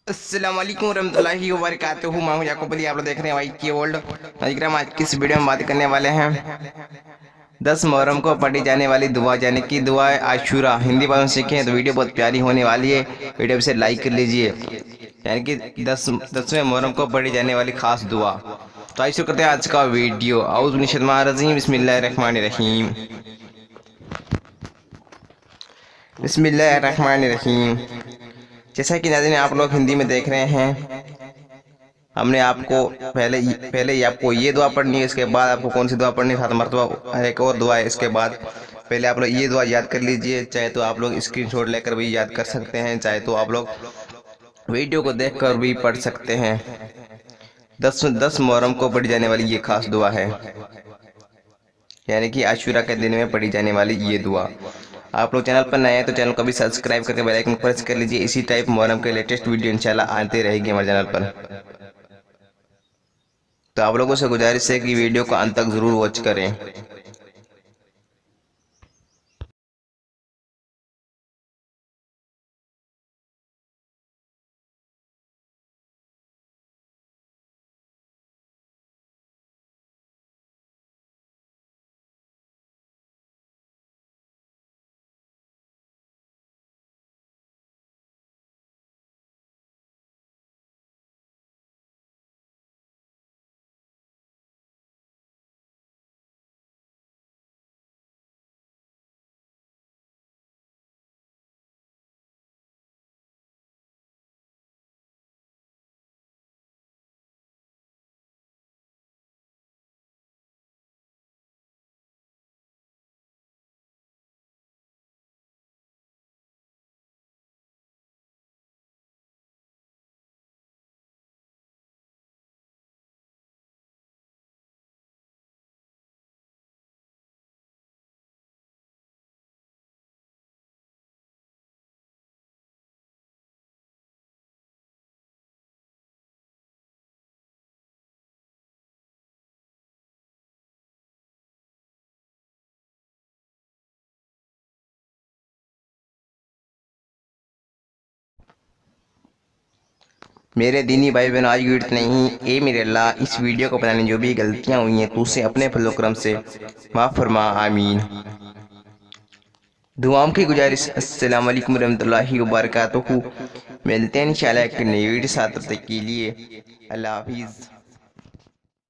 अस्सलामुअलैकुम रहमतुल्लाहि व बरकातुहू। मैं हूं याकूब अली, आप लोग देख रहे हैं वाई की वर्ल्ड। आज की इस वीडियो में बात करने वाले हैं 10 मुहर्रम को पढ़ी जाने वाली दुआ, यानी कि दुआ आशूरा। हिंदी भाषा में सीखें तो वीडियो बहुत प्यारी होने वाली है। वीडियो से लाइक कर लीजिए, यानी कि 10वें मुहर्रम को पढ़ी जाने वाली खास दुआ। तो आइए शुरू करते हैं आज का वीडियो। औज़ु बिस्मिल्लाहिर शैतानिर रजीम, बिस्मिल्लाहिर्रहमानिर्रहीम, बिस्मिल्लाहिर्रहमानिर्रहीम। जैसा कि नाज़रीन आप लोग हिंदी में देख रहे हैं, हमने आपको पहले ही आपको ये दुआ पढ़नी है। इसके बाद आपको कौन सी दुआ पढ़नी है, 7 मरतबा एक और दुआ है। इसके बाद पहले आप लोग ये दुआ याद कर लीजिए। चाहे तो आप लोग स्क्रीनशॉट लेकर भी याद कर सकते हैं, चाहे तो आप लोग वीडियो को देखकर भी पढ़ सकते हैं। 10 मुहर्रम को पढ़ी जाने वाली ये खास दुआ है, यानी कि आशूरा के दिन में पढ़ी जाने वाली ये दुआ। आप लोग चैनल पर नए हैं तो चैनल को भी सब्सक्राइब करके बेल आइकन प्रेस कर लीजिए। इसी टाइप मुहर्रम के लेटेस्ट वीडियो इंशाल्लाह आते रहेगी हमारे चैनल पर। तो आप लोगों से गुजारिश है कि वीडियो को अंत तक जरूर वॉच करें। मेरे दीनी भाई बहन, आज वीडियो इतना ही। ए मेरे अल्लाह, इस वीडियो को बनाने जो भी गलतियां हुई हैं तो उसे अपने फजल करम से माफ़ फरमा, आमीन। दुआओं की गुजारिश। अस्सलाम वालेकुम रहमतुल्लाहि व बरकातुहू। मिलते हैं इंशाल्लाह एक नई वीडियो साथ, तब तक के लिए अल्लाह हाफिज़।